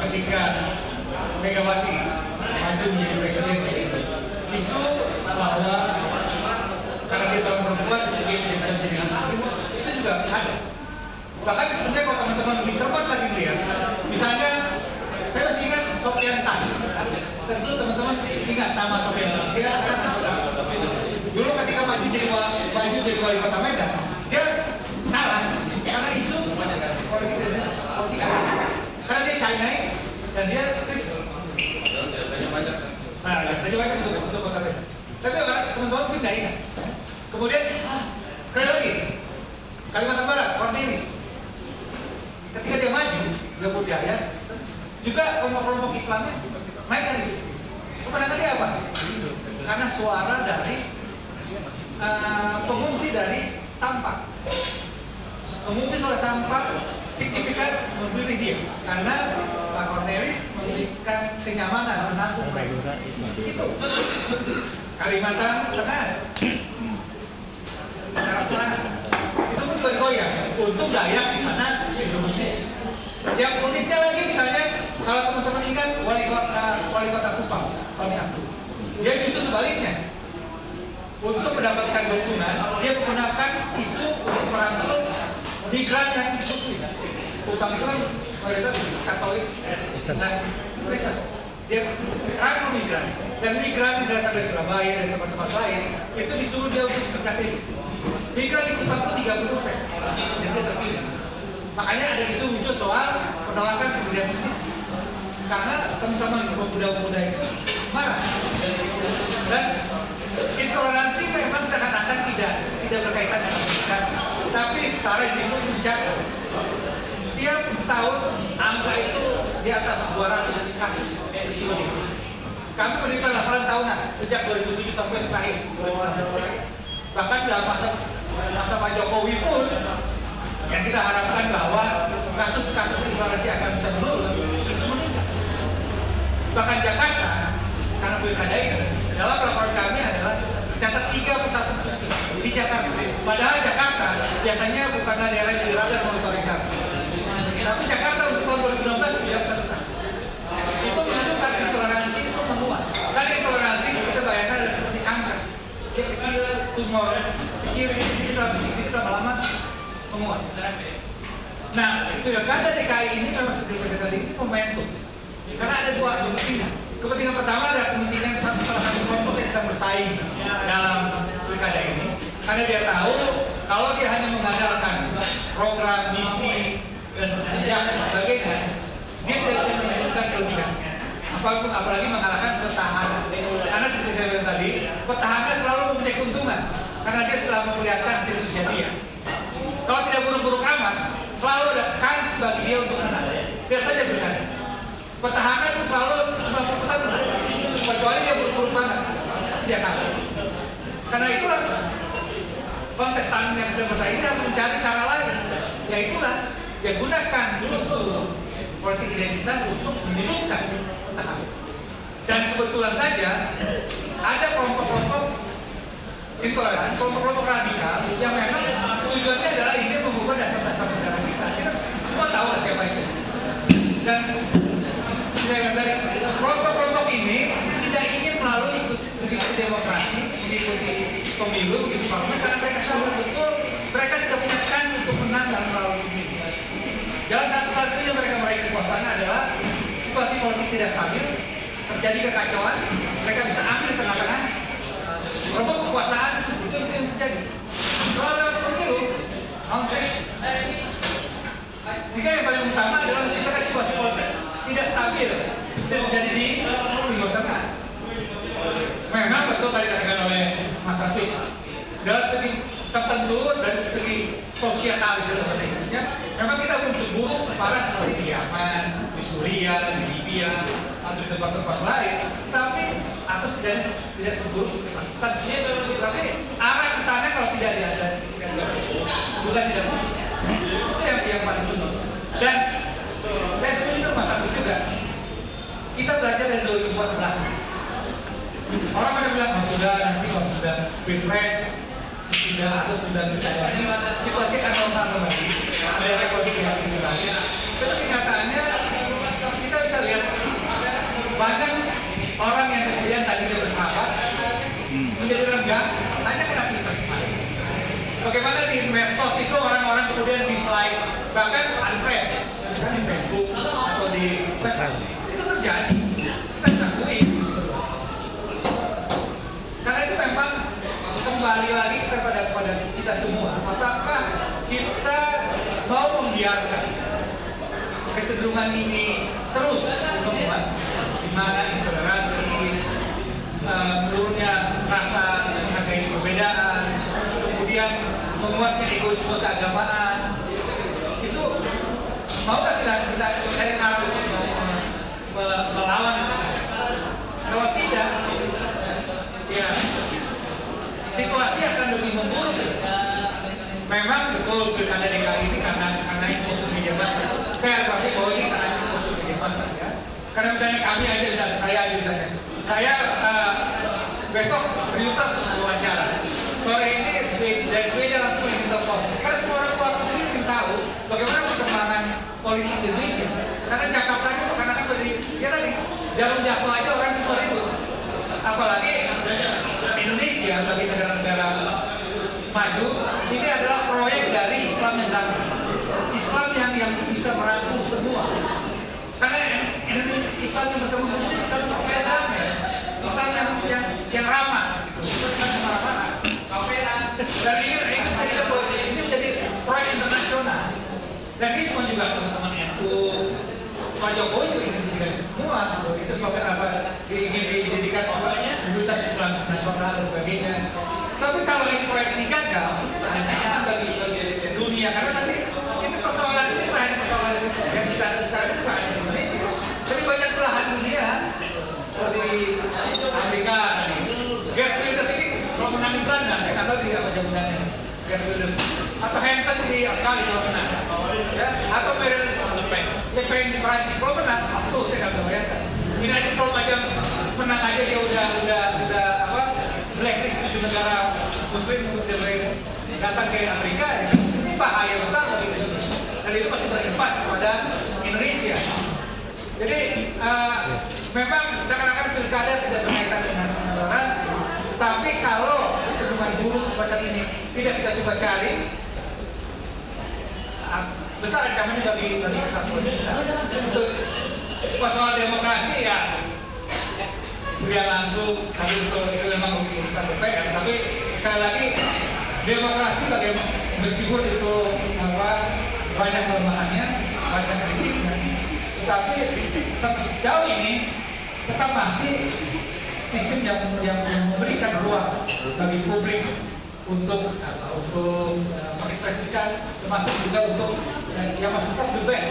ketika Megawati maju menjadi presiden, isu bahwa karena dia seorang perempuan dia tidak bisa menjadi hakim itu juga ada. Bahkan sebenarnya kalau teman-teman lebih cermat lagi melihat, misalnya saya masih ingat Sofian Tan. Tentu teman-teman ingat nama Sofian Tan. Dia dulu ketika maju jadi wali kota Medan, dia kalah karena isu politik. Karena dia Chinese dan dia Kristen. Nah, saja banyak untuk kota Medan. Tapi teman-teman mungkin nggak ingat. Kemudian sekali lagi Kalimantan Barat, Cornelis. Ketika dia maju, dia budaya, juga kelompok-kelompok Islamis naikkan isu. Kemenangan dia apa? Karena suara dari pengungsi dari Sampang. Pengungsi suara Sampang signifikan memilih dia karena Pak Cornelis memberikan kenyamanan menanggung mereka. Itu Kalimantan Tengah. Itu pun juga digoyang. Untung Dayak di sana. Yang uniknya lagi misalnya kalau teman-teman ingat wali kota Kupang, Tony Abdul, dia justru sebaliknya. Untuk mendapatkan dukungan, dia menggunakan isu untuk merangkul migran yang Kristen. Kupang itu kan mayoritas Katolik dan Kristen. Dia rangkul migran dan migran yang datang dari Surabaya dan tempat-tempat lain itu disuruh dia untuk berKTP. Migran di Kupang itu 30%, dan dia terpilih. Makanya ada isu muncul soal penolakan pemberian miskin karena teman-teman pemuda-pemuda itu marah dan intoleransi memang seakan-akan tidak berkaitan dengan pendidikan, tapi setara itu mencatat setiap tahun angka itu di atas 200 kasus peristiwa di Indonesia. Kami berikan laporan tahunan sejak 2007 sampai terakhir 2016. Bahkan dalam masa Pak Jokowi pun yang kita harapkan bahwa kasus-kasus intoleransi akan bisa menurun, justru meningkat. Bahkan Jakarta, karena pilkada ini, dalam laporan kami adalah catat 31 peristiwa di Jakarta. Padahal Jakarta biasanya bukanlah daerah yang diradar monitoring kami. Tapi Jakarta untuk tahun 2016 tidak catat. Itu menunjukkan intoleransi itu menguat. Karena intoleransi kita bayangkan adalah seperti kanker. Dia kecil, tumor, kecil, kita lama-lama menguat. Nah, pilkada DKI ini memang seperti kita tadi ini momentum. Karena ada dua kepentingan. Kepentingan pertama adalah kepentingan salah satu kelompok yang sedang bersaing dalam pilkada ini. Karena dia tahu kalau dia hanya mengandalkan program, misi, dan sebagainya, dia tidak bisa menimbulkan kelebihan. Apalagi mengalahkan petahana. Karena seperti saya bilang tadi, petahana selalu mempunyai keuntungan karena dia setelah memperlihatkan hasil kejadian. Kalau tidak buruk-buruk amat, selalu ada kans bagi dia untuk menang. Lihat saja pilkada. Petahana itu selalu 90% menang. Kecuali dia buruk-buruk banget, pasti dia kalah. Karena itulah kontestan yang sedang bersaing harus mencari cara lain. Yaitulah dia gunakan isu politik identitas untuk menyudutkan petahana. Dan kebetulan saja ada kelompok-kelompok intoleran, kelompok-kelompok radikal yang memang tujuannya adalah ingin mengubah dasar-dasar negara kita. Kita semua tahu lah siapa itu. Dan saya bilang tadi, kelompok-kelompok ini tidak ingin selalu mengikuti demokrasi, mengikuti pemilu, mengikuti parlemen, karena mereka sadar betul mereka tidak punya kans untuk menang dalam melalui pemilu. Jalan satu-satunya mereka meraih kekuasaan adalah situasi politik tidak stabil, terjadi kekacauan, mereka bisa ambil di tengah-tengah, merebut kekuasaan, itu yang terjadi. Kalau lewat pemilu, nonsense. Sehingga yang paling utama adalah menciptakan situasi politik tidak stabil dan terjadi di Timur Tengah. Memang betul tadi dikatakan oleh Mas Afiq, dalam segi tertentu dan segi sosialis dalam bahasa Inggrisnya, memang kita belum seburuk separah seperti di Yaman, di Suriah, di Libya, atau di tempat-tempat lain, tapi atau setidaknya tidak seburuk seperti Pakistan. Tapi arah ke sana kalau tidak ada bukan tidak mungkin. Itu yang paling penting. Dan saya setuju dengan Mas Afiq juga. Kita belajar dari 2014. Orang pada bilang sudah nanti kalau sudah pilpres sudah atau sudah pilkada ini situasi akan normal kembali. Ada rekonsiliasi kita. Tapi kenyataannya kita bisa kecenderungan ini terus menguat, di mana intoleransi, menurunnya rasa menghargai perbedaan, kemudian menguatnya egoisme keagamaan, itu maukah kita cari cara untuk melawan itu? Kalau tidak, ya situasi akan lebih memburuk. Memang betul pilkada DKI ini karena ekspos media massa. Saya akui bahwa ini karena ekspos media massa ya. Karena misalnya kami aja, misalnya saya aja misalnya, saya besok Reuters wawancara. Sore ini dari Sweden langsung ingin telepon. Karena semua orang luar negeri ingin tahu bagaimana perkembangan politik di Indonesia. Karena Jakarta ini seakan-akan berdiri, ya tadi jarum jatuh aja orang semua ribut. Apalagi Indonesia bagi negara-negara maju ini adalah proyek dari Islam yang damai, Islam yang bisa merangkul semua. Karena Islam yang bertemu manusia, Islam yang damai, Islam yang ramah, gitu. Bukan marah-marah. Dan ini menjadi proyek internasional. Dan ini semua juga teman-teman NU, Pak Jokowi juga ingin menjadikan itu semua. Itu sebabnya apa ingin dijadikan komunitas Islam nasional dan sebagainya. Tapi kalau ini proyek ini gagal, itu hanya bagi dunia, karena nanti itu persoalan ini bukan hanya persoalan yang kita ada sekarang itu bukan hanya di Indonesia, tapi banyak belahan dunia seperti Amerika. Geert Wilders ini kalau menang di Belanda, saya nggak tahu dia apa jaminannya. Geert Wilders atau Hansen di Australia kalau menang, ya, atau Marine Le Pen di Perancis kalau menang, absolut saya nggak bisa bayangkan. Ini aja kalau macam menang aja dia udah apa? Blacklist di negara Muslim untuk dia datang ke Amerika, ya. Ini bahaya besar bagi Indonesia. Dan itu masih berimbas kepada Indonesia. Jadi memang seakan-akan pilkada tidak berkaitan dengan toleransi, tapi kalau kecenderungan buruk semacam ini tidak kita coba cari, besar ancamannya bagi kesatuan kita. Untuk soal demokrasi ya. Dia langsung, tapi itu memang urusan DPR. Tapi sekali lagi demokrasi meskipun itu banyak kelemahannya, banyak kritiknya, tapi sejauh ini tetap masih sistem yang memberikan ruang bagi publik untuk mengekspresikan, termasuk juga untuk yang masih tetap the best.